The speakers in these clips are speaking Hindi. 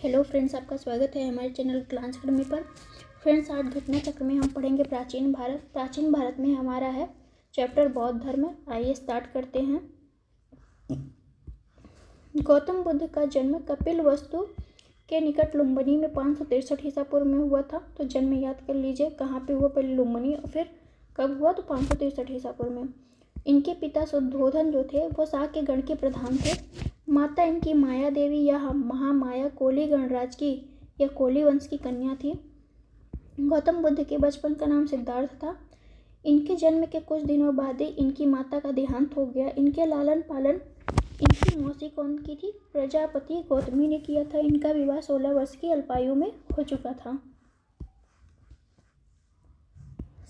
हेलो फ्रेंड्स, आपका स्वागत है हमारे चैनल क्लांस अकेडमी पर। फ्रेंड्स, आज घटना चक्र में हम पढ़ेंगे प्राचीन भारत में हमारा है चैप्टर बौद्ध धर्म। आइए स्टार्ट करते हैं। गौतम बुद्ध का जन्म कपिलवस्तु के निकट लुम्बिनी में 563 ईसा पूर्व में हुआ था। तो जन्म याद कर लीजिए, कहाँ पे हुआ, पहले लुम्बिनी और फिर कब हुआ, तो 563 ईसा पूर्व में। इनके पिता शुद्धोधन जो थे वो शाक्य गण के प्रधान थे। माता इनकी माया देवी या महामाया कोली गणराज की या कोली वंश की कन्या थी। गौतम बुद्ध के बचपन का नाम सिद्धार्थ था। इनके जन्म के कुछ दिनों बाद ही इनकी माता का देहांत हो गया। इनके लालन पालन इनकी मौसी कौन की थी, प्रजापति गौतमी ने किया था। इनका विवाह 16 वर्ष की अल्पायु में हो चुका था।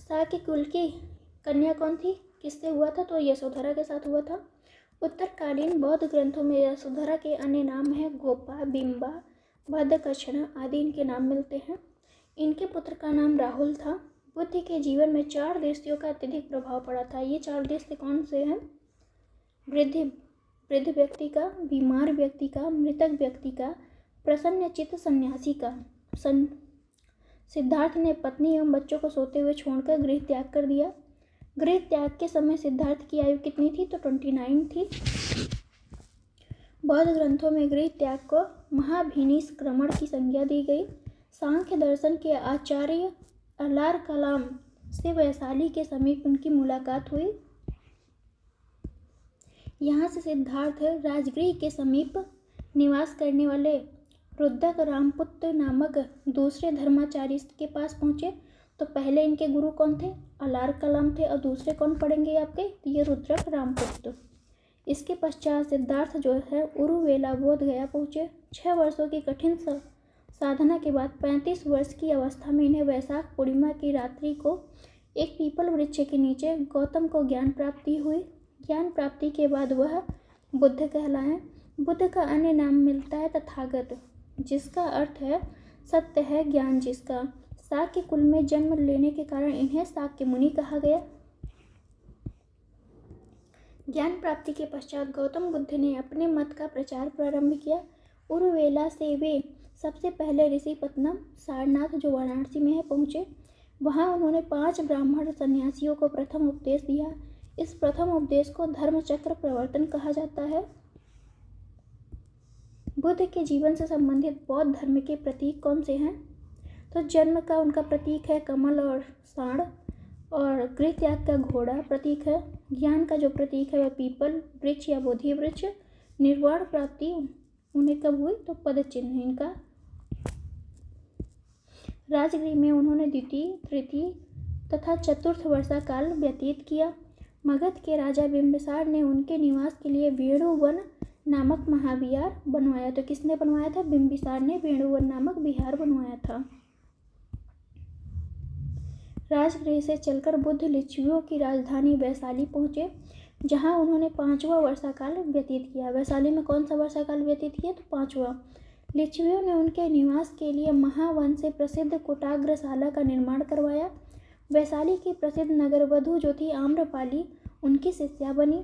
शाक्य कुल की कन्या कौन थी, किससे हुआ था, तो यशोधरा के साथ हुआ था। उत्तरकालीन बौद्ध ग्रंथों में यशोधरा के अन्य नाम हैं गोपा, बिंबा, भद्रकक्षणा आदि इनके नाम मिलते हैं। इनके पुत्र का नाम राहुल था। बुद्ध के जीवन में 4 दृष्टियों का अत्यधिक प्रभाव पड़ा था। ये 4 दृष्टि कौन से हैं? वृद्ध व्यक्ति का, बीमार व्यक्ति का, मृतक व्यक्ति का, प्रसन्नचित्त सन्यासी का। सिद्धार्थ ने पत्नी एवं बच्चों को सोते हुए छोड़कर गृह त्याग कर दिया। गृह त्याग के समय सिद्धार्थ की आयु कितनी थी, तो 29 थी। बौद्ध ग्रंथों में गृह त्याग को महाभिनिष्क्रमण की संज्ञा दी गई। सांख्य दर्शन के आचार्य अलार कलाम से वैशाली के समीप उनकी मुलाकात हुई। यहाँ से सिद्धार्थ राजगृह के समीप निवास करने वाले रुद्रक रामपुत्र नामक दूसरे धर्माचार्य के पास पहुँचे। तो पहले इनके गुरु कौन थे, अलार कलाम थे, और दूसरे कौन पढ़ेंगे आपके, ये रुद्रक रामपुत्र। इसके पश्चात सिद्धार्थ जो है उरुवेला बोध गया पहुँचे। 6 वर्षों की कठिन साधना के बाद 35 वर्ष की अवस्था में इन्हें वैशाख पूर्णिमा की रात्रि को एक पीपल वृक्ष के नीचे गौतम को ज्ञान प्राप्ति हुई। ज्ञान प्राप्ति के बाद वह बुद्ध कहलाए। बुद्ध का अन्य नाम मिलता है तथागत, जिसका अर्थ है सत्य है ज्ञान जिसका। शाक्य कुल में जन्म लेने के कारण इन्हें शाक्य मुनि कहा गया। ज्ञान प्राप्ति के पश्चात गौतम बुद्ध ने अपने मत का प्रचार प्रारंभ किया। उरुवेला से वे सबसे पहले ऋषिपत्तनम सारनाथ जो वाराणसी में है पहुँचे। वहाँ उन्होंने 5 ब्राह्मण सन्यासियों को प्रथम उपदेश दिया। इस प्रथम उपदेश को धर्मचक्र प्रवर्तन कहा जाता है। बुद्ध के जीवन से संबंधित बौद्ध धर्म के प्रतीक कौन से हैं, तो जन्म का उनका प्रतीक है कमल और साढ़, और गृह त्याग का घोड़ा प्रतीक है। ज्ञान का जो प्रतीक है वह पीपल वृक्ष या बोधि वृक्ष। निर्वाण प्राप्ति उन्हें कब हुई, तो पद चिन्ह इनका। राजगृह में उन्होंने द्वितीय, तृतीय तथा चतुर्थ वर्षा काल व्यतीत किया। मगध के राजा बिंबिसार ने उनके निवास के लिए वेणुवन नामक महाविहार बनवाया। तो किसने बनवाया था, बिंबिसार ने वेणुवन नामक विहार बनवाया था। राजगृह से चलकर बुद्ध लिच्छवियों की राजधानी वैशाली पहुँचे, जहाँ उन्होंने 5वां वर्षाकाल व्यतीत किया। वैशाली में कौन सा वर्षाकाल व्यतीत किया, तो 5वां। लिच्छवियों ने उनके निवास के लिए महावन से प्रसिद्ध कुटाग्रशाला का निर्माण करवाया। वैशाली की प्रसिद्ध नगर वधु जो थी आम्रपाली उनकी शिष्या बनी।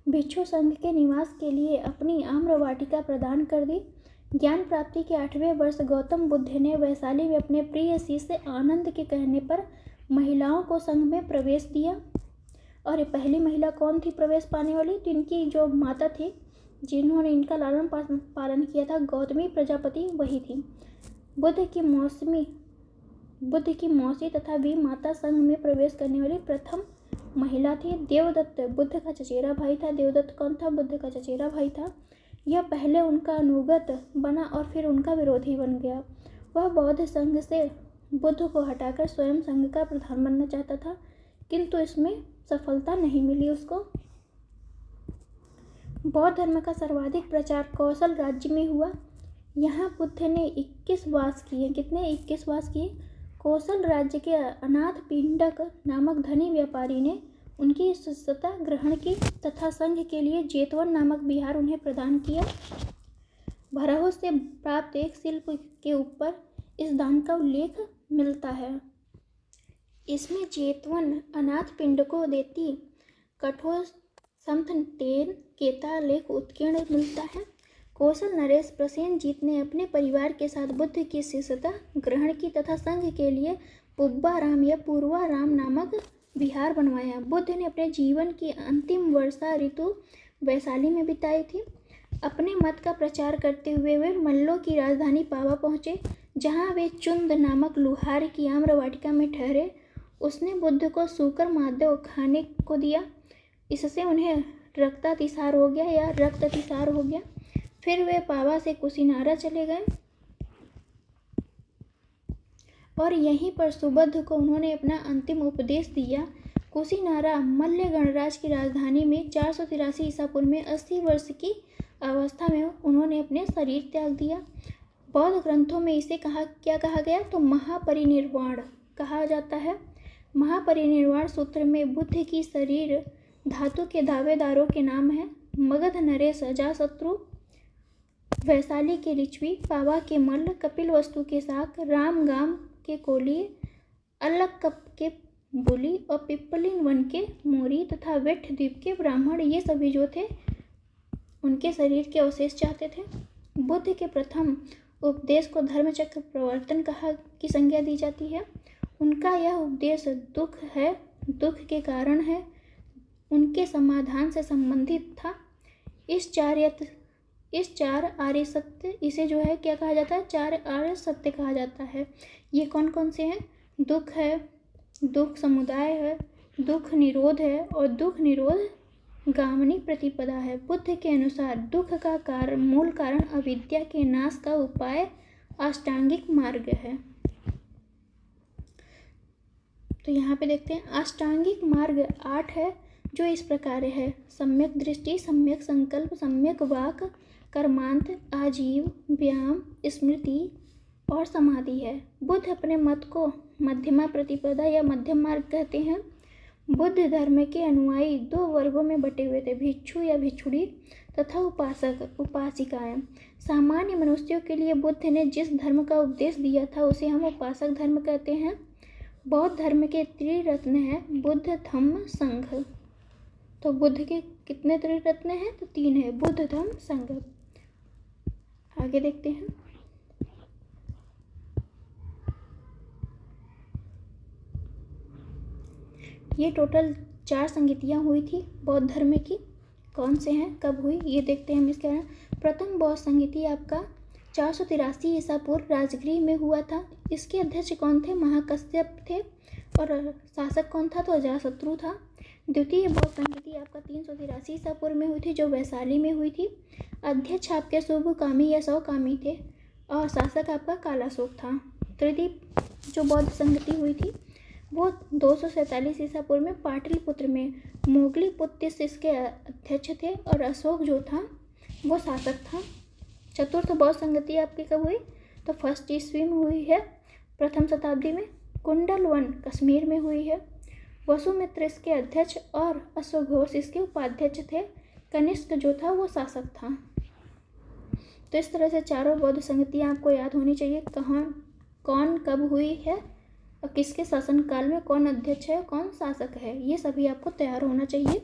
भिक्षु संघ के निवास के लिए अपनी आम्रवाटिका प्रदान कर दी। ज्ञान प्राप्ति के 8वें वर्ष गौतम बुद्ध ने वैशाली में अपने प्रिय शिष्य आनंद के कहने पर महिलाओं को संघ में प्रवेश दिया। और ये पहली महिला कौन थी प्रवेश पाने वाली, तो इनकी जो माता थी जिन्होंने इनका लालन पालन किया था, गौतमी प्रजापति, वही थी। बुद्ध की मौसी तथा भी माता संघ में प्रवेश करने वाली प्रथम महिला थी। देवदत्त बुद्ध का चचेरा भाई था। देवदत्त कौन था, बुद्ध का चचेरा भाई था। यह पहले उनका अनुगत बना और फिर उनका विरोधी बन गया। वह बौद्ध संघ से बुद्ध को हटाकर स्वयं संघ का प्रधान बनना चाहता था, किंतु इसमें सफलता नहीं मिली उसको। बौद्ध धर्म का सर्वाधिक प्रचार कौशल राज्य में हुआ। यहाँ बुद्ध ने 21 वास किए। कितने, 21 वास किए। कौशल राज्य के अनाथ पिंडक नामक धनी व्यापारी ने उनकी शिष्यता ग्रहण की तथा संघ के लिए जेतवन नामक विहार उन्हें प्रदान किया। भरहुस से प्राप्त एक शिल्प के ऊपर इस दान का उल्लेख मिलता है। इसमें जेतवन अनाथ पिंड को देती कठोर समथटेन केतालेख उत्कीर्ण मिलता है। कौशल नरेश प्रसेनजीत ने अपने परिवार के साथ बुद्ध की शिष्यता ग्रहण की तथा संघ के लिए पुब्बाराम या पूर्वाराम नामक विहार बनवाया। बुद्ध ने अपने जीवन की अंतिम वर्षा ऋतु वैशाली में बिताई थी। अपने मत का प्रचार करते हुए वे मल्लों की राजधानी पावा पहुँचे, जहाँ वे चुंद नामक लुहार की आम्र वाटिका में ठहरे। उसने बुद्ध को सूकर माद्य खाने को दिया, इससे उन्हें रक्तातिसार हो गया। फिर वे पावा से कुशीनारा चले गए और यहीं पर सुबुद्ध को उन्होंने अपना अंतिम उपदेश दिया। कुशीनारा मल्ल गणराज की राजधानी में 483 ईसा पूर्व में 80 वर्ष की अवस्था में उन्होंने अपने शरीर त्याग दिया। बौद्ध ग्रंथों में इसे क्या कहा गया तो महापरिनिर्वाण कहा जाता है। महापरिनिर्वाण सूत्र में बुद्ध की शरीर धातु के दावेदारों के नाम है। मगध नरेश अजातशत्रु, वैशाली के लिच्छवी, पावा के मल्ल, कपिलवस्तु के शाक, रामगाम के कोली, अल्लकप के बुली और पिप्पलिन वन के मोरी तथा वेठ द्वीप के ब्राह्मण, ये सभी जो थे उनके शरीर के अवशेष चाहते थे। बुद्ध के प्रथम उपदेश को धर्मचक्र प्रवर्तन की संज्ञा दी जाती है। उनका यह उपदेश दुख है, दुख के कारण है, उनके समाधान से संबंधित था। इस चार आर्य सत्य, इसे जो है क्या कहा जाता है, 4 आर्य सत्य कहा जाता है। ये कौन कौन से हैं? दुख है, दुख समुदाय है, दुख निरोध है और दुख निरोध गामिनी प्रतिपदा है। बुद्ध के अनुसार दुख का मूल कारण अविद्या के नाश का उपाय अष्टांगिक मार्ग है। तो यहाँ पे देखते हैं अष्टांगिक मार्ग 8 है, जो इस प्रकार है: सम्यक दृष्टि, सम्यक संकल्प, सम्यक वाक, कर्मांत, आजीव, व्यायाम, स्मृति और समाधि है। बुद्ध अपने मत को मध्यमा प्रतिपदा या मध्यम मार्ग कहते हैं। बुद्ध धर्म के अनुयायी 2 वर्गों में बटे हुए थे, भिक्षु या भिक्षुणी तथा उपासक उपासिकाएं। सामान्य मनुष्यों के लिए बुद्ध ने जिस धर्म का उपदेश दिया था उसे हम उपासक धर्म कहते हैं। बौद्ध धर्म के त्रिरत्न हैं बुद्ध, धम्म, संघ। तो बुद्ध के कितने त्रिरत्न हैं? तो 3 है, बुद्ध, धम्म, संघ। आगे देखते हैं। ये टोटल 4 संगतियाँ हुई थी बौद्ध धर्म की। कौन से हैं, कब हुई, ये देखते हैं हम इसके बारे में। प्रथम बौद्ध संगति आपका 483 ईसा पूर्व राजगृह में हुआ था। इसके अध्यक्ष कौन थे? महाकश्यप थे। और शासक कौन था? तो अजातशत्रु था। द्वितीय बौद्ध संगति आपका 383 ईसा पूर्व में हुई थी, जो वैशाली में हुई थी। अध्यक्ष आपके शुभकामी या सौकामी थे और शासक आपका कालाशोक था। तृतीय जो बौद्ध संगति हुई थी वो 247 ईसा पूर्व में पाटलिपुत्र में मोगली पुत्र इसके अध्यक्ष थे और अशोक जो था वो शासक था। चतुर्थ बौद्ध संगति आपकी कब हुई? तो 1st ईस्वी में हुई है, प्रथम शताब्दी में। कुंडलवन कश्मीर में हुई है। वसुमित्र इसके अध्यक्ष और अश्वघोष इसके उपाध्यक्ष थे। कनिष्क जो था वो शासक था। तो इस तरह से चारों बौद्ध संगतियाँ आपको याद होनी चाहिए, कहाँ कौन कब हुई है और किसके शासनकाल में कौन अध्यक्ष है, कौन शासक है, ये सभी आपको तैयार होना चाहिए।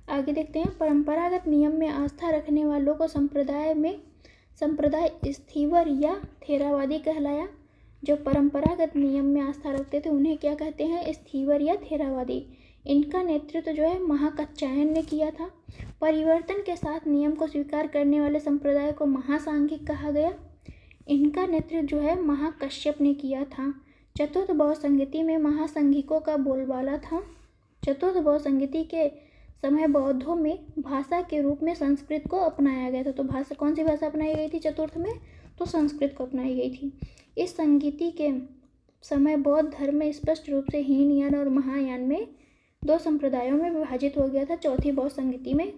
आगे देखते हैं। परंपरागत नियम में आस्था रखने वालों को संप्रदाय स्थीवर या थेरावादी कहलाया। जो परंपरागत नियम में आस्था रखते थे उन्हें क्या कहते हैं? स्थीवर या थेरावादी। इनका नेतृत्व जो है महाकात्यायन ने किया था। परिवर्तन के साथ नियम को स्वीकार करने वाले संप्रदाय को महासांघिक कहा गया। इनका नेतृत्व जो है महाकश्यप ने किया था। चतुर्थ बौद्ध संगति में महासंघिकों का बोलबाला था। चतुर्थ बौद्ध संगति के समय बौद्धों में भाषा के रूप में संस्कृत को अपनाया गया था। तो भाषा, कौन सी भाषा अपनाई गई थी चतुर्थ में? तो संस्कृत को अपनाई गई थी। इस संगति के समय बौद्ध धर्म में स्पष्ट रूप से हीनयान और महायान में 2 संप्रदायों में विभाजित हो गया था। चौथी बौद्ध संगति में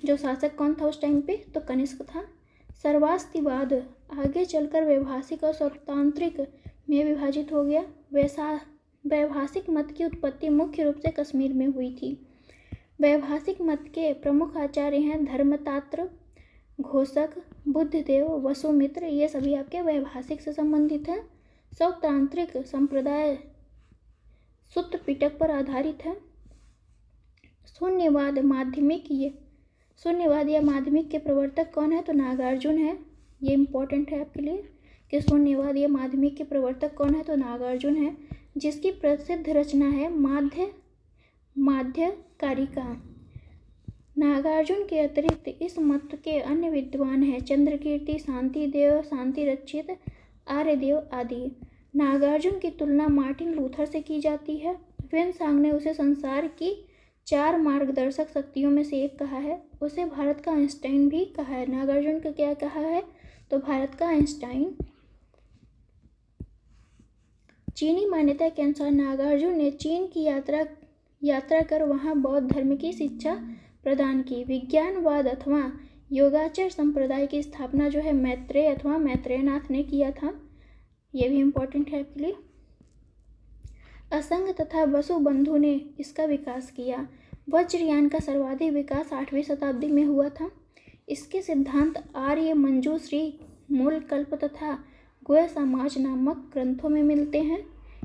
जो शासक कौन था उस टाइम पे? तो कनिष्क था। सर्वास्तिवाद आगे चलकर वैभाषिक और स्वतांत्रिक में विभाजित हो गया। वैभाषिक मत की उत्पत्ति मुख्य रूप से कश्मीर में हुई थी। वैभाषिक मत के प्रमुख आचार्य हैं धर्मतात्र, घोषक, बुद्धदेव, वसुमित्र, ये सभी आपके वैभाषिक से संबंधित हैं। स्वतांत्रिक संप्रदाय सुत्त पिटक पर आधारित है। शून्यवाद या माध्यमिक के प्रवर्तक कौन है? तो नागार्जुन है। ये इम्पोर्टेंट है आपके लिए कि शून्यवाद या माध्यमिक के प्रवर्तक कौन है? तो नागार्जुन है, जिसकी प्रसिद्ध रचना है माध्यकारिका। नागार्जुन के अतिरिक्त इस मत के अन्य विद्वान हैं चंद्रकीर्ति, शांतिदेव, शांतिरक्षित, आर्यदेव आदि। नागार्जुन की तुलना मार्टिन लूथर से की जाती है। विन्सांग ने उसे संसार की 4 मार्गदर्शक शक्तियों में से एक कहा है। उसे भारत का आइंस्टाइन भी कहा है। नागार्जुन को क्या कहा है? तो भारत का आइंस्टाइन। चीनी मान्यता के अनुसार नागार्जुन ने चीन की यात्रा कर वहां बौद्ध धर्म की शिक्षा प्रदान की। विज्ञानवाद अथवा योगाचार संप्रदाय की स्थापना जो है मैत्रेय अथवा मैत्रेयनाथ ने किया था। यह भी इम्पोर्टेंट है आपके लिए। असंग तथा वसुबंधु ने इसका विकास किया। वज्रयान का सर्वाधिक विकास 8वीं शताब्दी में हुआ था। इसके सिद्धांत आर्य, मंजूश्री, मूलकल्प तथा गोय समाज नामक ग्रंथों में मिलते हैं।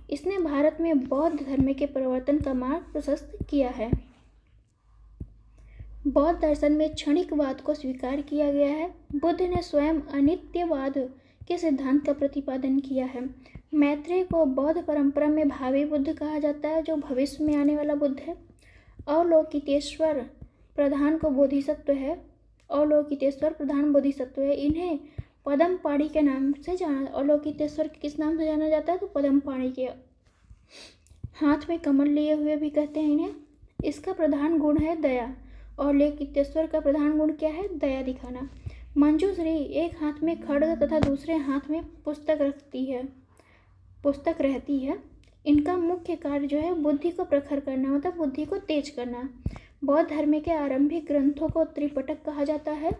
इसने भारत में बौद्ध धर्म के प्रवर्तन का मार्ग प्रशस्त किया है। बौद्ध दर्शन में क्षणिकवाद को स्वीकार किया गया है। बुद्ध ने स्वयं अनित्यवाद के सिद्धांत का प्रतिपादन किया है। मैत्रेय को बौद्ध परंपरा में भावी बुद्ध कहा जाता है, जो भविष्य में आने वाला बुद्ध है। अवलोकितेश्वर प्रधान बोधिसत्व है। इन्हें पदमपाणि के नाम से अवलोकितेश्वर किस नाम से जाना जाता है? तो पदमपाणि के। हाथ में कमल लिए हुए भी कहते हैं इन्हें। इसका प्रधान गुण है दया। और अवलोकितेश्वर का प्रधान गुण क्या है? दया दिखाना। मंजूश्री एक हाथ में खड्ग तथा दूसरे हाथ में पुस्तक रहती है। इनका मुख्य कार्य जो है बुद्धि को प्रखर करना, मतलब बुद्धि को तेज करना। बौद्ध धर्म के आरंभिक ग्रंथों को त्रिपिटक कहा जाता है।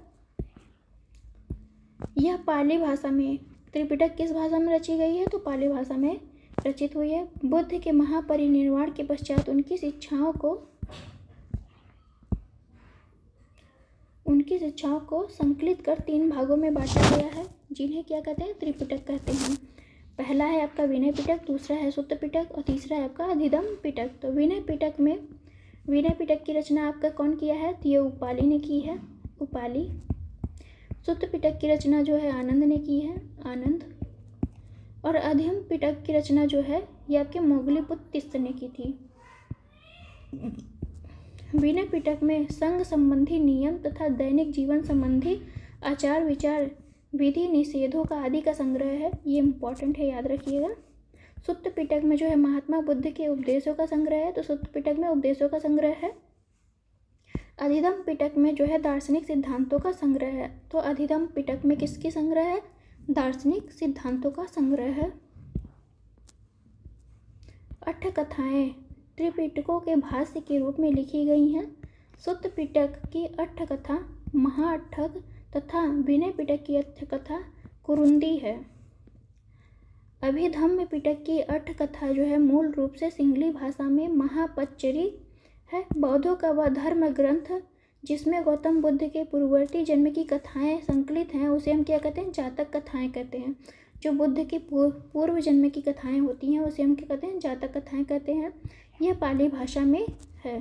यह पाली भाषा में, त्रिपिटक किस भाषा में रची गई है? तो पाली भाषा में रचित हुई है। बुद्ध के महापरिनिर्वाण के पश्चात उनकी शिक्षाओं को संकलित कर 3 भागों में बांटा गया है, जिन्हें क्या कहते हैं? त्रिपिटक कहते हैं। पहला है आपका विनय पिटक, दूसरा है सुत्त पिटक और तीसरा है आपका अधिगम पिटक। तो विनय पिटक की रचना आपका कौन किया है? तो ये उपाली ने की है, उपाली। सुत्त पिटक की रचना जो है आनंद ने की है, आनंद। और अधिगम पिटक की रचना जो है ये आपके मोगलीपुत्र तिस्त ने की थी। विनय पिटक में संघ संबंधी नियम तथा दैनिक जीवन संबंधी आचार विचार, विधि निषेधों का आदि का संग्रह है। ये इम्पोर्टेंट है, याद रखिएगा। सुत्त पिटक में जो है महात्मा बुद्ध के उपदेशों का संग्रह है, तो सुत्त पिटक में उपदेशों का संग्रह है। अधिगम पिटक में जो है दार्शनिक सिद्धांतों का संग्रह है। तो अधिगम पिटक में किसकी संग्रह है? दार्शनिक सिद्धांतों का संग्रह है। अट्ठ कथाएं त्रिपिटकों के भाष्य के रूप में लिखी गई हैं। सुत्त पिटक की अट्ठ कथा महाअट्ठक तथा विनय पिटक की अट्ठ कथा कुरुंदी है। अभिधम्म पिटक की अट्ठ कथा जो है मूल रूप से सिंहली भाषा में महापच्चरी है। बौद्धों का वह धर्म ग्रंथ जिसमें गौतम बुद्ध के पूर्ववर्ती जन्म की कथाएं संकलित हैं, उसे हम क्या कहते हैं? जातक कथाएं कहते हैं। जो बुद्ध की पूर्व जन्म की कथाएं होती हैं उसे हम क्या कहते हैं? जातक कथाएं कहते हैं। यह पाली भाषा में है।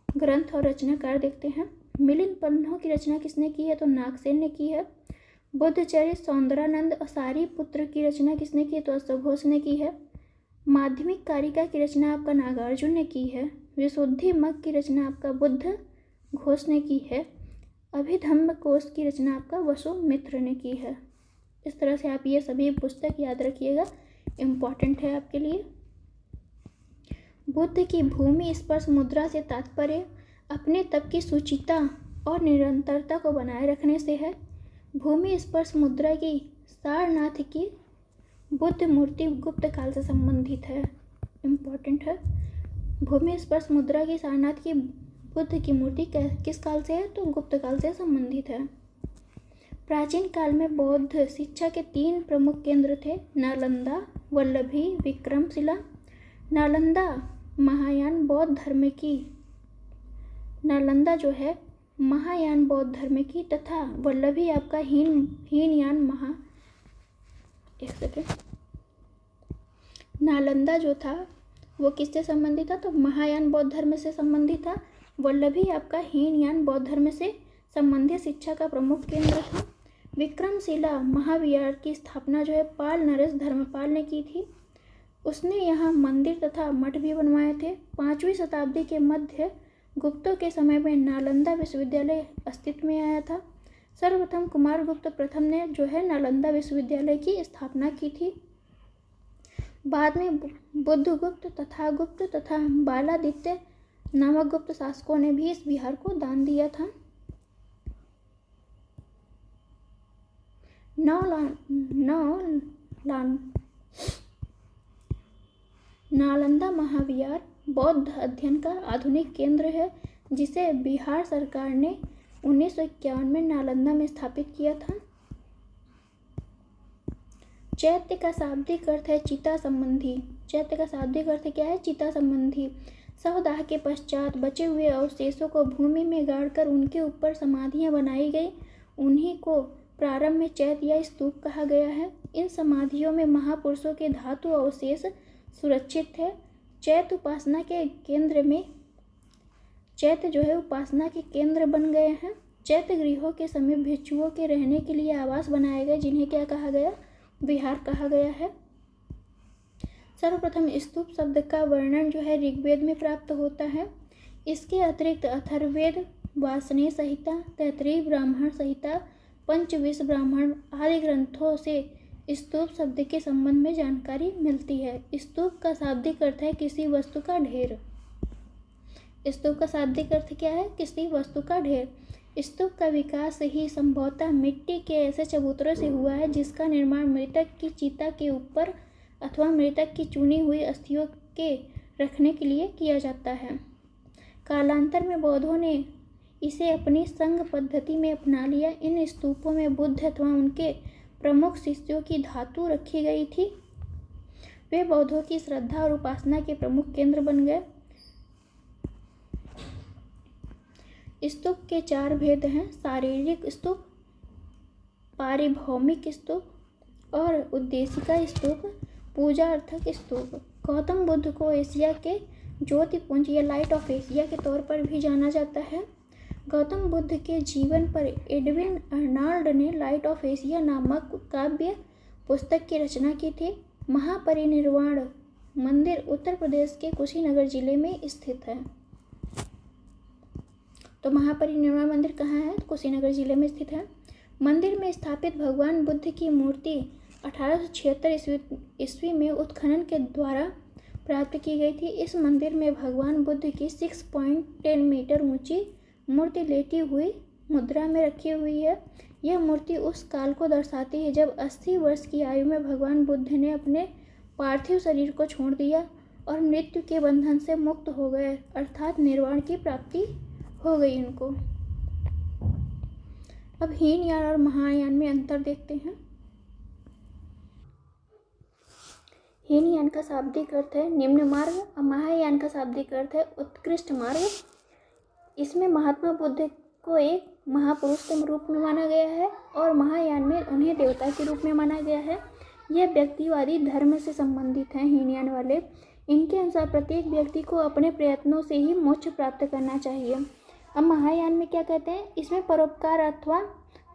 ग्रंथ और रचनाकार देखते हैं। मिलिंद पंथों की रचना किसने की है? तो नागसेन ने की है। बुद्धचरित सौंदरानंद और सारीपुत्र की रचना किसने की है? तो अश्वघोष ने की है। माध्यमिक कारिका की रचना आपका नागार्जुन ने की है। विशुद्धि मग की रचना आपका बुद्ध घोष ने की है। अभिधम्म कोश की रचना आपका वसुमित्र ने की है। इस तरह से आप ये सभी पुस्तक याद रखिएगा, इम्पॉर्टेंट है आपके लिए। बुद्ध की भूमि स्पर्श मुद्रा से तात्पर्य अपने तप की सूचिता और निरंतरता को बनाए रखने से है। भूमि स्पर्श मुद्रा की सारनाथ की बुद्ध मूर्ति गुप्त काल से संबंधित है, इम्पॉर्टेंट है। भूमि स्पर्श मुद्रा की सारनाथ की बुद्ध की मूर्ति किस काल से है? तो गुप्त काल से संबंधित है। प्राचीन काल में बौद्ध शिक्षा के 3 प्रमुख केंद्र थे, नालंदा, वल्लभी, विक्रमशिला। नालंदा महायान बौद्ध धर्म की, नालंदा जो है महायान बौद्ध धर्म की तथा वल्लभी आपका हीनयान नालंदा जो था वो किससे संबंधित था? तो महायान बौद्ध धर्म से संबंधित था। वल्लभी आपका हीनयान बौद्ध धर्म से संबंधित शिक्षा का प्रमुख केंद्र था। विक्रमशिला महाविहार की स्थापना जो है पाल नरेश धर्मपाल ने की थी। उसने यहाँ मंदिर तथा मठ भी बनवाए थे। 5वीं शताब्दी के मध्य गुप्तों के समय में नालंदा विश्वविद्यालय अस्तित्व में आया था। सर्वप्रथम कुमारगुप्त प्रथम ने जो है नालंदा विश्वविद्यालय की स्थापना की थी। बाद में बुद्धगुप्त तथागुप्त तथा बालादित्य नामक गुप्त शासकों ने भी इस विहार को दान दिया था। नालंदा महाविहार बौद्ध अध्ययन का आधुनिक केंद्र है, जिसे बिहार सरकार ने 1951 में नालंदा में स्थापित किया था। चैत्य का शाब्दिक अर्थ है चिता संबंधी। चैत्य का शाब्दिक अर्थ क्या है? चिता संबंधी। शवदाह के पश्चात बचे हुए अवशेषों को भूमि में गाड़कर उनके ऊपर समाधियां बनाई गई। उन्हीं को प्रारंभ में चैत्य या स्तूप कहा गया है। इन समाधियों में महापुरुषों के धातु अवशेष सुरक्षित थे। चैत्य जो है उपासना के केंद्र बन गए हैं। चैत्य गृहों के समीप भिक्षुओं के रहने के लिए आवास बनाए गए, जिन्हें क्या कहा गया? विहार कहा गया है। सर्वप्रथम स्तूप शब्द का वर्णन जो है ऋग्वेद में प्राप्त होता है। इसके अतिरिक्त अथर्ववेद, वार्ष्णेय संहिता, तैत्तिरीय ब्राह्मण संहिता, पंचविंश ब्राह्मण आदि ग्रंथों से स्तूप शब्द के संबंध में जानकारी मिलती है। स्तूप का शाब्दिक अर्थ है किसी वस्तु का ढेर। स्तूप का शाब्दिक अर्थ क्या है? किसी वस्तु का ढेर। स्तूप का विकास ही संभवतः मिट्टी के ऐसे चबूतरों से हुआ है जिसका निर्माण मृतक की चिता के ऊपर अथवा मृतक की चुनी हुई अस्थियों के रखने के लिए किया जाता है। कालांतर में बौद्धों ने इसे अपनी संघ पद्धति में अपना लिया। इन स्तूपों में बुद्ध अथवा उनके प्रमुख शिष्यों की धातु रखी गई थी। वे बौद्धों की श्रद्धा और उपासना के प्रमुख केंद्र बन गए। स्तूप के 4 भेद हैं: शारीरिक स्तूप, पारिभौमिक स्तूप और उद्देशिका स्तूप, पूजा अर्थक स्तूप। गौतम बुद्ध को एशिया के ज्योतिपुंज या लाइट ऑफ एशिया के तौर पर भी जाना जाता है। गौतम बुद्ध के जीवन पर एडविन अर्नाल्ड ने लाइट ऑफ एशिया नामक काव्य पुस्तक की रचना की थी। महापरिनिर्वाण मंदिर उत्तर प्रदेश के कुशीनगर जिले में स्थित है। तो महापरिनिर्वाण मंदिर कहाँ है? कुशीनगर जिले में स्थित है। मंदिर में स्थापित भगवान बुद्ध की मूर्ति 1876 ईस्वी में उत्खनन के द्वारा प्राप्त की गई थी। इस मंदिर में भगवान बुद्ध की 6.10 मीटर ऊंची मूर्ति लेटी हुई मुद्रा में रखी हुई है। यह मूर्ति उस काल को दर्शाती है जब 80 वर्ष की आयु में भगवान बुद्ध ने अपने पार्थिव शरीर को छोड़ दिया और मृत्यु के बंधन से मुक्त हो गए, अर्थात निर्वाण की प्राप्ति हो गई उनको। अब हीनयान और महायान में अंतर देखते हैं। हीनयान का शाब्दिक अर्थ है निम्न मार्ग और महायान का शाब्दिक अर्थ है उत्कृष्ट मार्ग। इसमें महात्मा बुद्ध को एक महापुरुष के रूप में माना गया है और महायान में उन्हें देवता के रूप में माना गया है। यह व्यक्तिवादी धर्म से संबंधित हैं हीनयान वाले। इनके अनुसार प्रत्येक व्यक्ति को अपने प्रयत्नों से ही मोक्ष प्राप्त करना चाहिए। अब महायान में क्या कहते हैं? इसमें परोपकार अथवा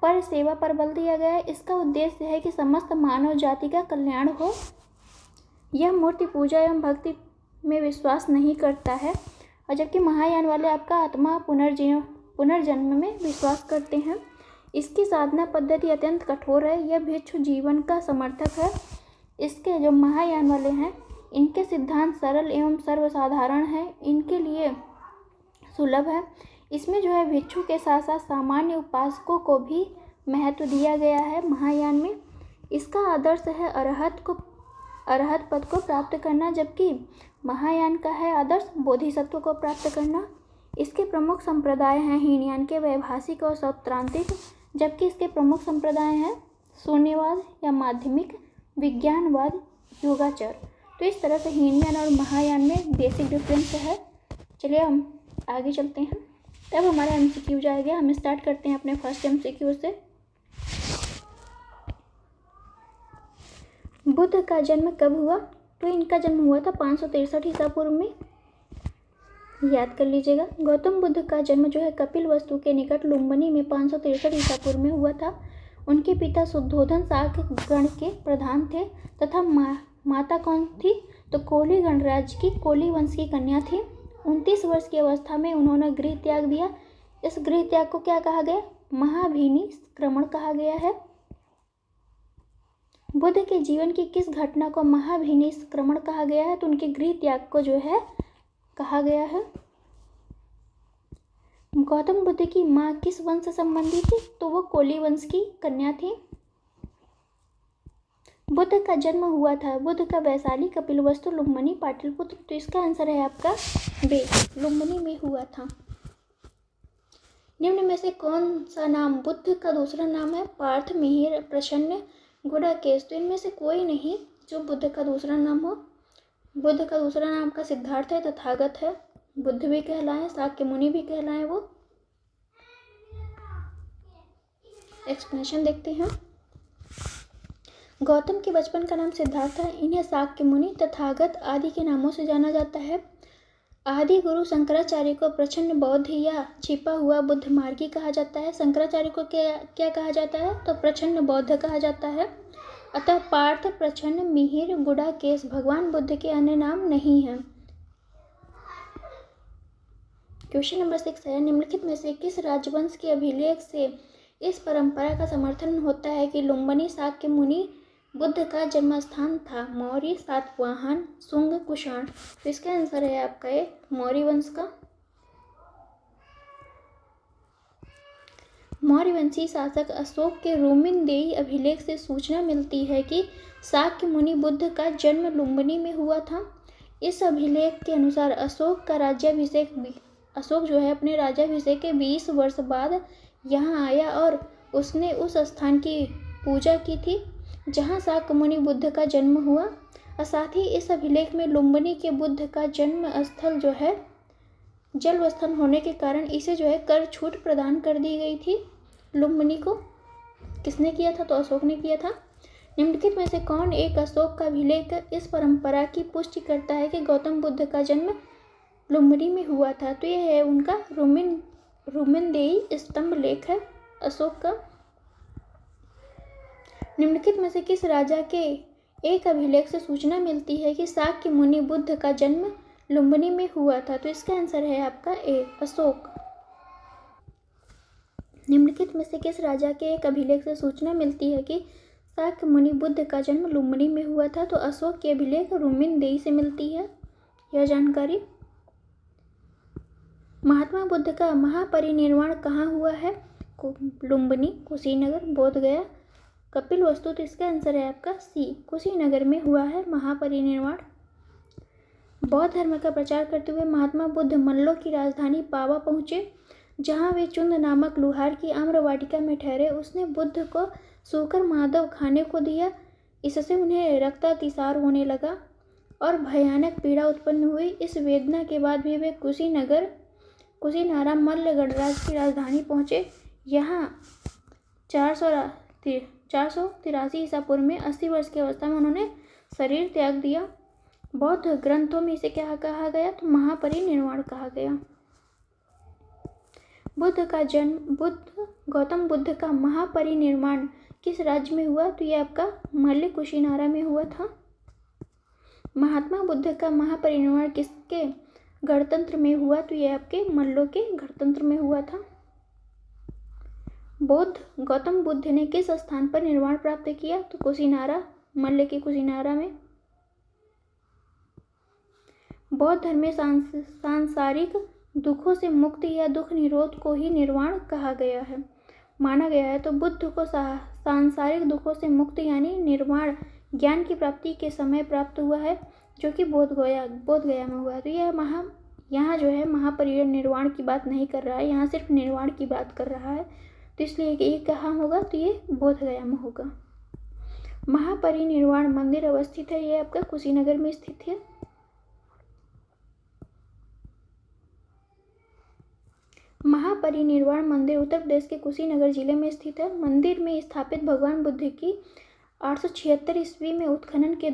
पर सेवा पर बल दिया गया है। इसका उद्देश्य है कि समस्त मानव जाति का कल्याण हो। यह मूर्ति पूजा एवं भक्ति में विश्वास नहीं करता है, और जबकि महायान वाले आपका आत्मा पुनर्जन्म में विश्वास करते हैं। इसकी साधना पद्धति अत्यंत कठोर है। यह भिक्षु जीवन का समर्थक है। इसके जो महायान वाले हैं इनके सिद्धांत सरल एवं सर्वसाधारण है, इनके लिए सुलभ है। इसमें जो है भिक्षु के साथ साथ सामान्य उपासकों को भी महत्व दिया गया है महायान में। इसका आदर्श है अरहत पद को प्राप्त करना, जबकि महायान का है आदर्श बोधिसत्व को प्राप्त करना। इसके प्रमुख संप्रदाय हैं हीनयान के वैभाषिक और सौत्रांतिक, जबकि इसके प्रमुख संप्रदाय हैं शून्यवाद या माध्यमिक, विज्ञानवाद, योगाचार। तो इस तरह से हीनयान और महायान में बेसिक डिफरेंस है। चलिए हम आगे चलते हैं। तब हमारा एमसीक्यू जाएगा। हम स्टार्ट करते हैं अपने फर्स्ट एमसीक्यू से। बुद्ध का जन्म कब हुआ? तो इनका जन्म हुआ था 563 ईसा पूर्व में, याद कर लीजिएगा। गौतम बुद्ध का जन्म जो है कपिलवस्तु के निकट लुम्बिनी में 563 ईसा पूर्व में हुआ था। उनके पिता शुद्धोधन शाक्य गण के प्रधान थे तथा माता कौन थी, तो कोली गणराज्य की कोली वंश की कन्या थी। 29 वर्ष की अवस्था में उन्होंने गृह त्याग दिया। इस गृह त्याग को क्या कहा गया? महाभिनिष्क्रमण कहा गया है। बुद्ध के जीवन की किस घटना को महाभिनिष्क्रमण कहा गया है? तो उनके गृह त्याग को जो है कहा गया है। गौतम बुद्ध की माँ किस वंश से संबंधित थी? तो वो कोली वंश की कन्या थी। बुद्ध का जन्म हुआ था, बुद्ध का वैशाली, कपिलवस्तु, लुम्बिनी, पाटलिपुत्र। तो इसका आंसर है आपका बे, लुम्बिनी में हुआ था। निम्न में से कौन सा नाम बुद्ध का दूसरा नाम है? पार्थ, मिहिर, प्रसन्न, गुडाकेश। तो इनमें से कोई नहीं जो बुद्ध का दूसरा नाम हो। बुद्ध का दूसरा नाम का सिद्धार्थ है, तथागत है, बुद्ध भी कहलाए, शाक्य मुनि भी कहलाए। वो एक्सप्लेनेशन देखते हैं। गौतम के बचपन का नाम सिद्धार्थ है। इन्हें शाक्य मुनि, तथागत आदि के नामों से जाना जाता है। आदि गुरु शंकराचार्य को प्रच्छन्न बौद्ध या छिपा हुआ बुद्ध मार्गी कहा जाता है। शंकराचार्य को क्या कहा जाता है? तो प्रच्छन्न बौद्ध कहा जाता है। अतः पार्थ, प्रच्छन्न, मिहिर, गुडाकेश भगवान बुद्ध के अन्य नाम नहीं हैं। क्वेश्चन नंबर 6 है, निम्नलिखित में से किस राजवंश के अभिलेख से इस परंपरा का समर्थन होता है कि लुम्बिनी शाक्य मुनि बुद्ध का जन्म स्थान था? मौर्य, सातवाहन, शुंग, कुषाण। तो इसका आंसर है आपका ये मौर्य वंश का। मौर्य वंशी शासक अशोक के रोमिनदेई अभिलेख से सूचना मिलती है कि शाक्य मुनि बुद्ध का जन्म लुम्बिनी में हुआ था। इस अभिलेख के अनुसार अशोक जो है अपने राज्याभिषेक के 20 वर्ष बाद यहाँ आया और उसने उस स्थान की पूजा की थी जहाँ शाक्य मुनि बुद्ध का जन्म हुआ। और साथ ही इस अभिलेख में लुम्बिनी के बुद्ध का जन्म स्थल जो है जल स्थल होने के कारण इसे जो है कर छूट प्रदान कर दी गई थी। लुम्बिनी को किसने किया था? तो अशोक ने किया था। निम्नलिखित में से कौन एक अशोक का अभिलेख इस परंपरा की पुष्टि करता है कि गौतम बुद्ध का जन्म लुम्बिनी में हुआ था? तो यह है उनका रोमिनदेई स्तंभ लेख है अशोक का। निम्नलिखित में से किस राजा के एक अभिलेख से सूचना मिलती है कि शाक्य मुनि बुद्ध का जन्म लुम्बिनी में हुआ था? तो इसका आंसर है आपका ए, अशोक। निम्नलिखित में से किस राजा के एक अभिलेख से सूचना मिलती है कि शाक्य मुनि बुद्ध का जन्म लुम्बिनी में हुआ था? तो अशोक के अभिलेख रोमिनदेई से मिलती है यह जानकारी। महात्मा बुद्ध का महापरिनिर्वाण कहाँ हुआ है? लुम्बिनी, कुशीनगर, बोधगया, कपिलवस्तु। तो इसका आंसर है आपका सी, कुशीनगर में हुआ है महापरिनिर्वाण। बौद्ध धर्म का प्रचार करते हुए महात्मा बुद्ध मल्लों की राजधानी पावा पहुँचे, जहाँ वे चुंद नामक लुहार की आम्रवाटिका में ठहरे। उसने बुद्ध को सूकर माधव खाने को दिया। इससे उन्हें रक्तातिसार होने लगा और भयानक पीड़ा उत्पन्न हुई। इस वेदना के बाद भी वे कुशीनारा मल्ल गणराज्य की राजधानी पहुँचे। यहाँ 483 ईसा पूर्व में 80 वर्ष की अवस्था में उन्होंने शरीर त्याग दिया। बौद्ध ग्रंथों में इसे क्या कहा गया? तो महापरिनिर्वाण कहा गया। गौतम बुद्ध का महापरिनिर्वाण किस राज्य में हुआ? तो ये आपका मल्ल कुशीनारा में हुआ था। महात्मा बुद्ध का महापरिनिर्वाण किसके गणतंत्र में हुआ? तो ये आपके मल्लों के गणतंत्र में हुआ था। गौतम बुद्ध ने किस स्थान पर निर्वाण प्राप्त किया? तो कुशीनारा, मल्ल के कुशीनारा में। बौद्ध धर्म में सांसारिक दुखों से मुक्ति या दुख निरोध को ही निर्वाण कहा गया है, माना गया है। तो बुद्ध को सांसारिक दुखों से मुक्ति यानी निर्वाण ज्ञान की प्राप्ति के समय प्राप्त हुआ है, जो कि बोधगया में हुआ है। तो यह यहाँ जो है महापरिनिर्वाण की बात नहीं कर रहा है, यहाँ सिर्फ निर्वाण की बात कर रहा है। तो इसलिए ये कहाँ होगा? तो ये बोधगया में होगा। महापरिनिर्वाण मंदिर अवस्थित है, ये आपका कुशीनगर में स्थित है। महापरिनिर्वाण मंदिर उत्तर प्रदेश के कुशीनगर जिले में स्थित है। मंदिर में स्थापित भगवान बुद्ध की 876 ईस्वी में उत्खनन के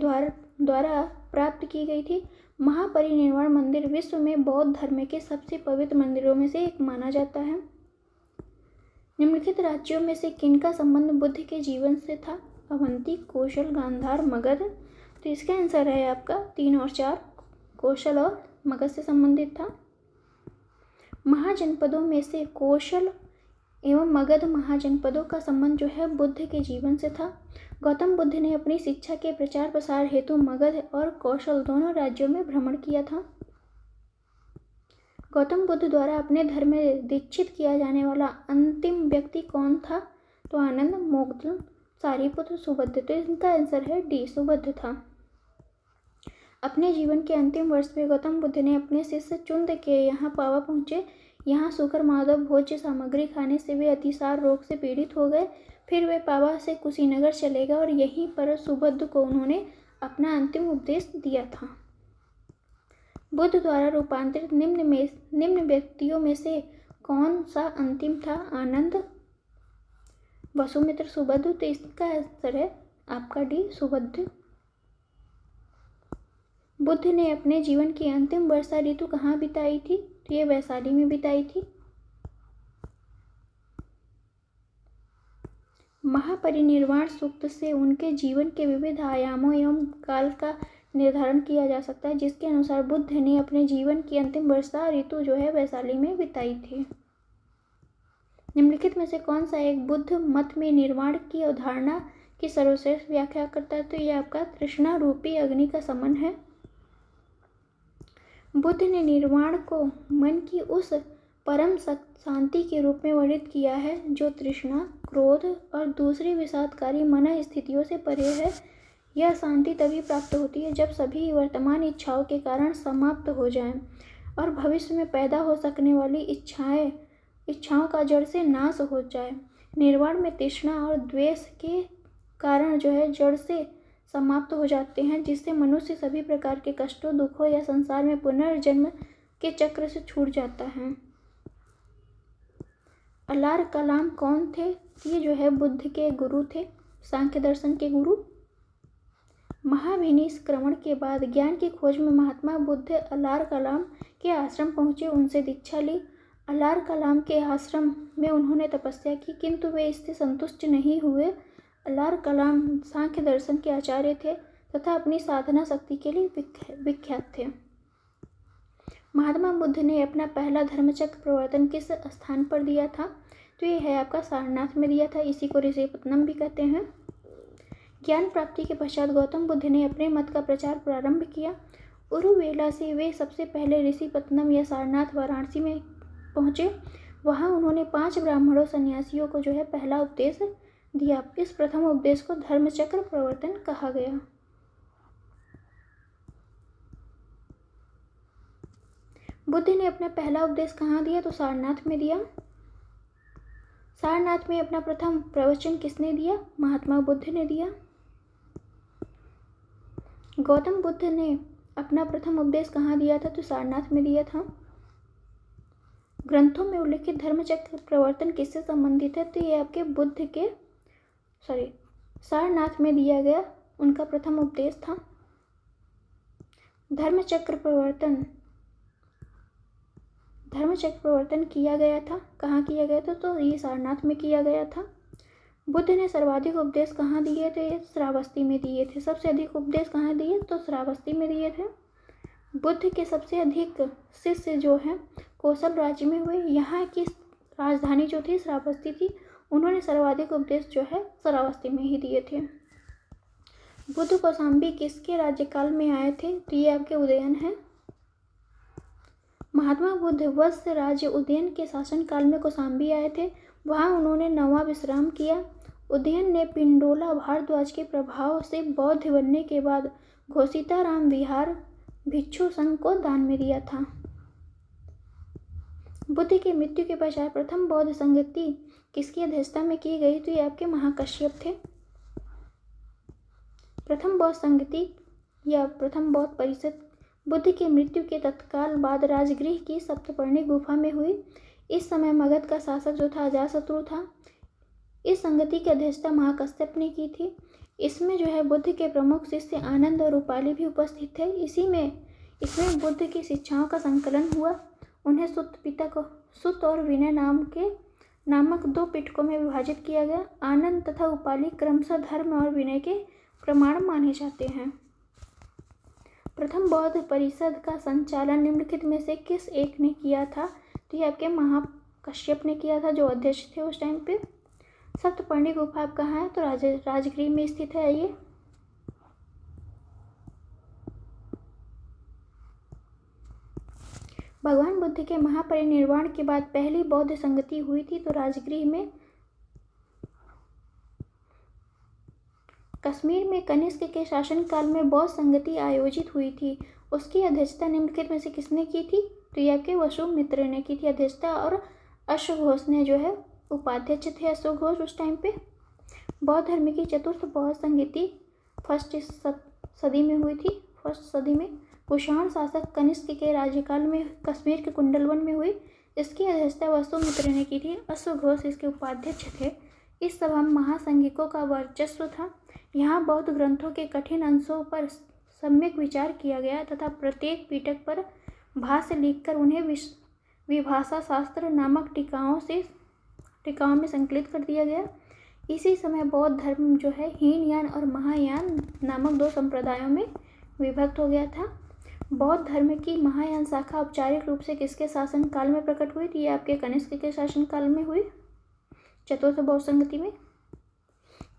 द्वारा प्राप्त की गई थी। महापरिनिर्वाण मंदिर विश्व में बौद्ध धर्म के सबसे पवित्र मंदिरों में से एक माना जाता है। निम्नलिखित राज्यों में से किनका संबंध बुद्ध के जीवन से था? अवंती, कौशल, गांधार, मगध। तो इसका आंसर है आपका 3 और 4, कौशल और मगध से संबंधित था। महाजनपदों में से कौशल एवं मगध महाजनपदों का संबंध जो है बुद्ध के जीवन से था। गौतम बुद्ध ने अपनी शिक्षा के प्रचार प्रसार हेतु मगध और कौशल दोनों राज्यों में भ्रमण किया था। गौतम बुद्ध द्वारा अपने धर्म में दीक्षित किया जाने वाला अंतिम व्यक्ति कौन था? तो आनंद, मोक्ष, सारिपुत्र, सुबुद्ध। तो इनका आंसर है डी, सुबुद्ध था। अपने जीवन के अंतिम वर्ष में गौतम बुद्ध ने अपने शिष्य चुंद के यहाँ पावा पहुँचे। यहाँ सुकर माधव भोज्य सामग्री खाने से वे अतिसार रोग से पीड़ित हो गए। फिर वे पावा से कुशीनगर चले गए और यहीं पर सुबुद्ध को उन्होंने अपना अंतिम उपदेश दिया था। बुद्ध द्वारा रूपांतरित निम्न व्यक्तियों में से कौन सा अंतिम था? आनंद, वसुमित्र, सुबुद्ध। तो इसका आंसर है आपका डी, सुबुद्ध। बुद्ध ने अपने जीवन की अंतिम वर्षा ऋतु कहाँ बिताई थी? तो ये वैशाली में बिताई थी। महापरिनिर्वाण सूक्त से उनके जीवन के विविध आयामों एवं काल का निर्धारण किया जा सकता है, जिसके अनुसार बुद्ध ने अपने जीवन की अंतिम वर्षा ऋतु जो है वैशाली में बिताई थी। निम्नलिखित में से कौन सा एक बुद्ध मत में निर्वाण की अवधारणा की सर्वश्रेष्ठ व्याख्या करता है? तो यह आपका तृष्णा रूपी अग्नि का समन है। बुद्ध ने निर्वाण को मन की उस परम शांति के रूप में वर्णित किया है जो तृष्णा, क्रोध और दूसरी विषादकारी मन स्थितियों से परे है। यह शांति तभी प्राप्त होती है जब सभी वर्तमान इच्छाओं के कारण समाप्त हो जाएं और भविष्य में पैदा हो सकने वाली इच्छाओं का जड़ से नाश हो जाए। निर्वाण में तृष्णा और द्वेष के कारण जो है जड़ से समाप्त हो जाते हैं, जिससे मनुष्य सभी प्रकार के कष्टों, दुखों या संसार में पुनर्जन्म के चक्र से छूट जाता है। अलार कलाम कौन थे? ये जो है बुद्ध के गुरु थे, सांख्य दर्शन के गुरु। महाभिनिष्क्रमण के बाद ज्ञान की खोज में महात्मा बुद्ध अलार कलाम के आश्रम पहुँचे, उनसे दीक्षा ली। अलार कलाम के आश्रम में उन्होंने तपस्या की, किंतु वे इससे संतुष्ट नहीं हुए। अलार कलाम सांख्य दर्शन के आचार्य थे तथा अपनी साधना शक्ति के लिए विख्यात थे। महात्मा बुद्ध ने अपना पहला धर्मचक्र प्रवर्तन किस स्थान पर दिया था? तो ये है आपका सारनाथ में दिया था। इसी को ऋषिपत्नम भी कहते हैं। ज्ञान प्राप्ति के पश्चात गौतम बुद्ध ने अपने मत का प्रचार प्रारंभ किया। उरुवेला से वे सबसे पहले ऋषिपत्नम या सारनाथ वाराणसी में पहुँचे। वहाँ उन्होंने 5 ब्राह्मणों सन्यासियों को जो है पहला उपदेश दिया। इस प्रथम उपदेश को धर्मचक्र प्रवर्तन कहा गया। बुद्ध ने अपना पहला उपदेश कहाँ दिया? तो सारनाथ में दिया। सारनाथ में अपना प्रथम प्रवचन किसने दिया? महात्मा बुद्ध ने दिया। गौतम बुद्ध ने अपना प्रथम उपदेश कहाँ दिया था? तो सारनाथ में दिया था। ग्रंथों में उल्लिखित धर्मचक्र प्रवर्तन किससे संबंधित है? तो ये आपके बुद्ध के सारनाथ में दिया गया उनका प्रथम उपदेश था। धर्मचक्र प्रवर्तन किया गया था। कहाँ किया गया था? तो ये सारनाथ में किया गया था। बुद्ध ने सर्वाधिक उपदेश कहाँ दिए थे? श्रावस्ती में दिए थे। सबसे अधिक उपदेश कहाँ दिए? तो श्रावस्ती में दिए थे। बुद्ध के सबसे अधिक शिष्य जो हैं कौशल राज्य में हुए। यहाँ की राजधानी जो थी श्रावस्ती थी। उन्होंने सर्वाधिक उपदेश जो है श्रावस्ती में ही दिए थे। बुद्ध कौशाम्बी किसके राज्यकाल में आए थे? तो ये आपके उदयन है। महात्मा बुद्ध वत्स राज्य उदयन के शासनकाल में कौशाम्बी आए थे। वहाँ उन्होंने 9वां विश्राम किया। उदयन ने पिंडोला भारद्वाज के प्रभाव से बौद्ध बनने के बाद घोषिताराम विहार भिक्षु संघ को दान में दिया था। बुद्ध की मृत्यु के पश्चात प्रथम बौद्ध संगति किसकी अध्यक्षता में की गई? तो ये आपके महाकश्यप थे। प्रथम बौद्ध संगति या प्रथम बौद्ध परिषद बुद्ध की मृत्यु के तत्काल बाद राजगृह की सप्तपर्णी गुफा में हुई। इस समय मगध का शासक जो था अजातशत्रु था। इस संगति की अध्यक्षता महाकश्यप ने की थी। इसमें जो है बुद्ध के प्रमुख शिष्य आनंद और उपाली भी उपस्थित थे। इसमें बुद्ध की शिक्षाओं का संकलन हुआ। उन्हें सुत्त और विनय नामक 2 पिटकों में विभाजित किया गया। आनंद तथा उपाली क्रमशः धर्म और विनय के प्रमाण माने जाते हैं। प्रथम बौद्ध परिषद का संचालन निम्नलिखित में से किस एक ने किया था? तो ये आपके महाकश्यप ने किया था, जो अध्यक्ष थे उस टाइम पे। सप्तपर्णी गुफा कहाँ है? तो राजगृह में स्थित है ये। भगवान बुद्ध के महापरिनिर्वाण के बाद पहली बौद्ध संगति हुई थी तो राजगृह में। कश्मीर में कनिष्क के शासनकाल में बौद्ध संगति आयोजित हुई थी। उसकी अध्यक्षता निम्नलिखित में से किसने की थी? तो यह आपके वसुमित्र ने की थी अध्यक्षता, और अश्वघोष ने जो है उपाध्यक्ष थे। अश्वघोष उस टाइम पे। बौद्ध धर्म की चतुर्थ बौद्ध संगति फर्स्ट सदी में हुई थी। फर्स्ट सदी में कुषाण शासक कनिष्क के राज्यकाल में कश्मीर के कुंडलवन में हुई। इसकी अध्यक्षता वसुमित्र ने की थी। अश्वघोष इसके उपाध्यक्ष थे। इस सभा में महासंघिकों का वर्चस्व था। यहाँ बौद्ध ग्रंथों के कठिन अंशों पर सम्यक विचार किया गया तथा प्रत्येक पिटक पर भाष्य लिखकर उन्हें विभाषा शास्त्र नामक टीकाओं में संकलित कर दिया गया। इसी समय बौद्ध धर्म जो है हीनयान और महायान नामक 2 संप्रदायों में विभक्त हो गया था। बौद्ध धर्म की महायान शाखा औपचारिक रूप से किसके शासन काल में प्रकट हुई थी? ये आपके कनिष्क के शासन काल में हुई, चतुर्थ बौद्ध संगति में।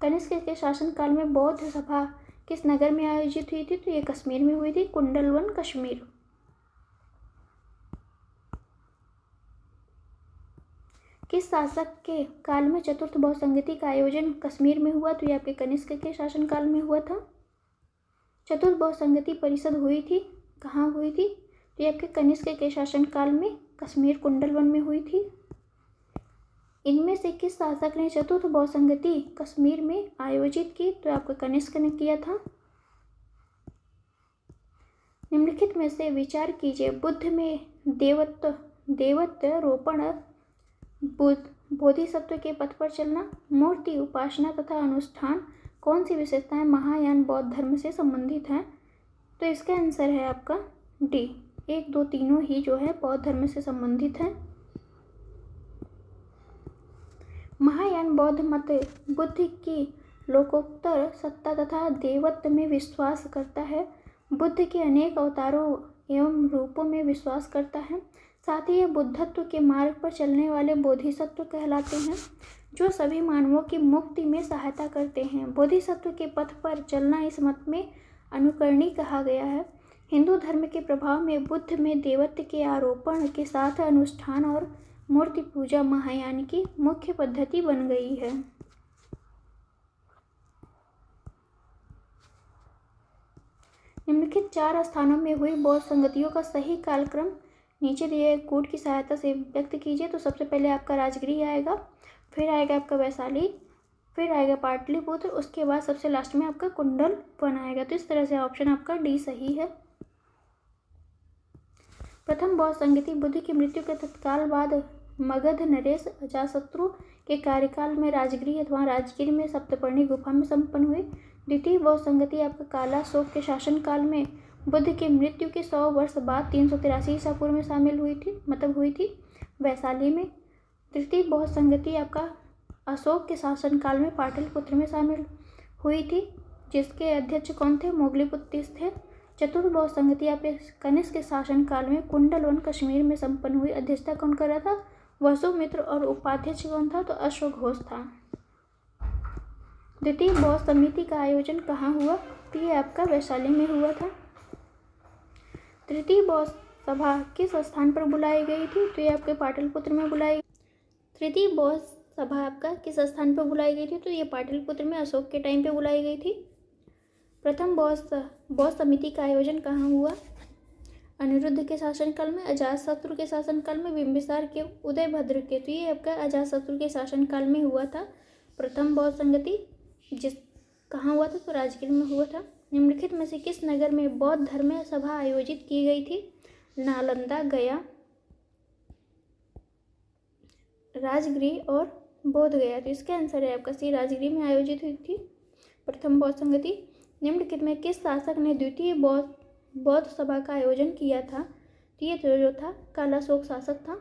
कनिष्क के शासन काल में बौद्ध सभा किस नगर में आयोजित हुई थी? तो ये कश्मीर में हुई थी, कुंडलवन कश्मीर। किस शासक के काल में चतुर्थ बौद्ध संगति का आयोजन कश्मीर में हुआ? तो ये आपके कनिष्क के शासन काल में हुआ था। चतुर्थ बौद्ध संगति परिषद हुई थी, कहाँ हुई थी? तो ये आपके कनिष्क के शासन काल में कश्मीर कुंडलवन में हुई थी। इनमें से किस शासक ने चतुर्थ बौद्ध संगति कश्मीर में आयोजित की? तो आपके कनिष्क ने किया था। निम्नलिखित में से विचार कीजिए, बुद्ध में देवत्व रोपण, बोधिसत्व के पथ पर चलना, मूर्ति उपासना तथा अनुष्ठान कौन सी विशेषताएं महायान बौद्ध धर्म से संबंधित हैं? तो इसका आंसर है आपका डी, 1, 2 तीनों ही जो है बौद्ध धर्म से संबंधित हैं। महायान बौद्ध मत बुद्ध की लोकोत्तर सत्ता तथा देवत्व में विश्वास करता है। बुद्ध के अनेक अवतारों एवं रूपों में विश्वास करता है। साथ ही यह बुद्धत्व के मार्ग पर चलने वाले बोधिसत्व कहलाते हैं, जो सभी मानवों की मुक्ति में सहायता करते हैं। बोधिसत्व के पथ पर चलना इस मत में अनुकरणीय कहा गया है। हिंदू धर्म के प्रभाव में बुद्ध में देवत्व के आरोपण के साथ अनुष्ठान और मूर्ति पूजा महायान की मुख्य पद्धति बन गई है। निम्नलिखित 4 स्थानों में हुई बौद्ध संगतियों का सही कालक्रम नीचे दिए कोड की सहायता से व्यक्त कीजिए। तो सबसे पहले आपका राजगृह आएगा, फिर आएगा आपका वैशाली, फिर आएगा पाटलिपुत्र, उसके बाद सबसे लास्ट में आपका कुंडलवन आएगा। तो इस तरह से ऑप्शन आपका डी सही है। प्रथम बौद्ध संगति बुद्ध की मृत्यु के तत्काल बाद मगध नरेश अजातशत्रु के कार्यकाल में राजगृह अथवा राजगीर में सप्तपर्णी गुफा में संपन्न हुई। द्वितीय बौद्ध संगति आपका कालाशोक के शासन काल में बुद्ध की मृत्यु के 100 वर्ष बाद 383 ईसा पूर्व में शामिल हुई थी वैशाली में। तृतीय बौद्ध संगति आपका अशोक के शासनकाल में पाटलिपुत्र में शामिल हुई थी, जिसके अध्यक्ष कौन थे? मोगलीपुत्र थे। चतुर्थ बौद्ध संगति आपके कनिष्क के शासनकाल में कुंडलवन कश्मीर में संपन्न हुई। अध्यक्षता कौन कर रहा था? वसुमित्र। और उपाध्यक्ष कौन था? तो अश्वघोष था। द्वितीय बौद्ध समिति का आयोजन कहाँ हुआ? तो ये आपका वैशाली में हुआ था। तृतीय बौद्ध सभा किस स्थान पर बुलाई गई थी? तो ये आपके पाटलिपुत्र में बुलाई। तृतीय बौद्ध सभा आपका किस स्थान पर बुलाई गई थी? तो ये पाटलिपुत्र में अशोक के टाइम पे बुलाई गई थी। प्रथम बौद्ध समिति का आयोजन कहाँ हुआ? अनिरुद्ध के शासनकाल में, अजातशत्रु के शासनकाल में, बिंबिसार के, उदयभद्र के। तो ये आपका अजातशत्रु के शासनकाल में हुआ था प्रथम बौद्ध संगति। कहाँ हुआ था? तो राजगीर में हुआ था। निम्नलिखित में से किस नगर में बौद्ध धर्म सभा आयोजित की गई थी? नालंदा, गया, राजगृह और बोध गया। तो इसका आंसर है आपका सी, राजगृह में आयोजित हुई थी। प्रथम बौद्ध संगति। निम्नलिखित में किस शासक ने द्वितीय बौद्ध सभा का आयोजन किया था? तो ये जो था कालाशोक शासक था।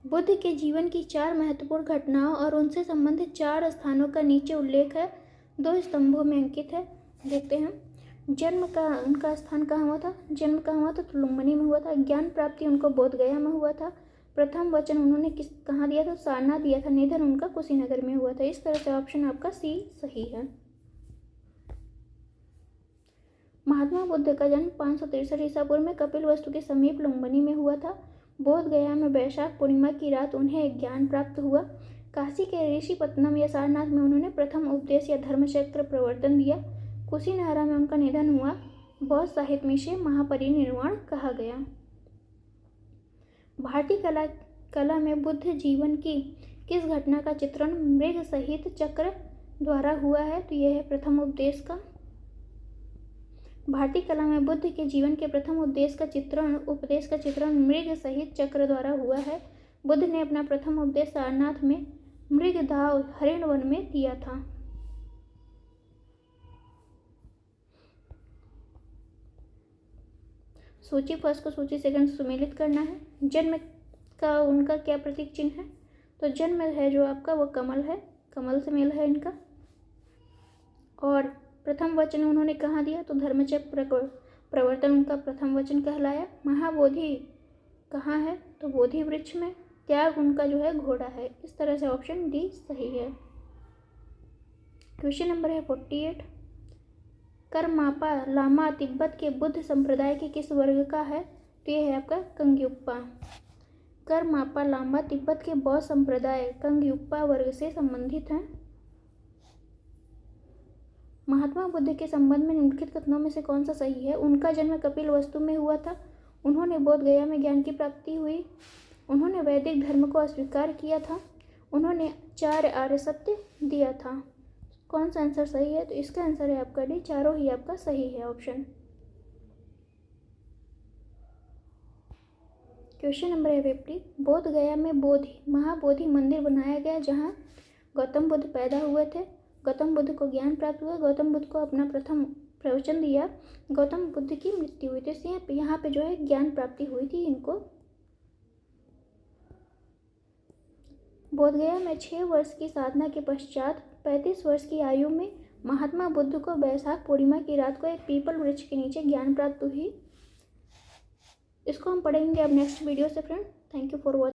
बुद्ध के जीवन की 4 महत्वपूर्ण घटनाओं और उनसे संबंधित 4 स्थानों का नीचे उल्लेख है, 2 स्तंभों में अंकित है। देखते हैं। जन्म का उनका स्थान कहाँ हुआ था? जन्म कहाँ हुआ था? तो लुम्बिनी में हुआ था। ज्ञान प्राप्ति उनको बोध गया में हुआ था। प्रथम वचन उन्होंने कहाँ दिया था? सारनाथ दिया था। निधन उनका कुशीनगर में हुआ था। इस तरह से ऑप्शन आपका सी सही है। महात्मा बुद्ध का जन्म 563 ईसा पूर्व में कपिलवस्तु के समीप लुम्बिनी में हुआ था। बोध गया में वैशाख पूर्णिमा की रात उन्हें ज्ञान प्राप्त हुआ। काशी के ऋषिपत्तनम या सारनाथ में उन्होंने प्रथम उपदेश या धर्मचक्र प्रवर्तन दिया। कुशीनहरा में उनका निधन हुआ। बौद्ध साहित्य में इसे महापरिनिर्वाण कहा गया। भारतीय कला में बुद्ध जीवन की किस घटना का चित्रण मृग सहित चक्र द्वारा हुआ है? तो यह है प्रथम उपदेश का। भारतीय कला में बुद्ध के जीवन के प्रथम उपदेश का चित्रण मृग सहित चक्र द्वारा हुआ है। बुद्ध ने अपना प्रथम उपदेश सारनाथ में मृगदाव हरिण वन में दिया था। सूची फर्स्ट को सूची सेकंड से सुमेलित करना है। जन्म का उनका क्या प्रतीक चिन्ह है? तो जन्म है जो आपका वो कमल है, कमल से मेल है इनका। और प्रथम वचन उन्होंने कहाँ दिया? तो धर्मचक्र प्रवर्तन उनका प्रथम वचन कहलाया। महाबोधि कहाँ है? तो बोधि वृक्ष में। त्याग उनका जो है घोड़ा है। इस तरह से ऑप्शन डी सही है। क्वेश्चन नंबर है 48। करमापा लामा तिब्बत के बुद्ध संप्रदाय के किस वर्ग का है? तो यह है आपका कंग्युप्पा। करमापा लामा तिब्बत के बौद्ध संप्रदाय कंग्युप्पा वर्ग से संबंधित हैं। महात्मा बुद्ध के संबंध में निम्नलिखित कथनों में से कौन सा सही है? उनका जन्म कपिलवस्तु में हुआ था। उन्होंने बोध गया में ज्ञान की प्राप्ति हुई। उन्होंने वैदिक धर्म को अस्वीकार किया था। उन्होंने 4 आर्य सत्य दिया था। कौन सा आंसर सही है? तो इसका आंसर है आपका डी, चारों ही आपका सही है ऑप्शन। क्वेश्चन नंबर है 50। बोध गया में महाबोधि मंदिर बनाया गया जहाँ गौतम बुद्ध पैदा हुए थे। गौतम बुद्ध को ज्ञान प्राप्त हुआ। गौतम बुद्ध को अपना प्रथम प्रवचन दिया। गौतम बुद्ध की मृत्यु हुई। तो इसलिए यहाँ पे जो है ज्ञान प्राप्ति हुई थी इनको। बोधगया में 6 वर्ष की साधना के पश्चात 35 वर्ष की आयु में महात्मा बुद्ध को वैशाख पूर्णिमा की रात को एक पीपल वृक्ष के नीचे ज्ञान प्राप्त हुई। इसको हम पढ़ेंगे अब नेक्स्ट वीडियो से friend. Thank you for watching.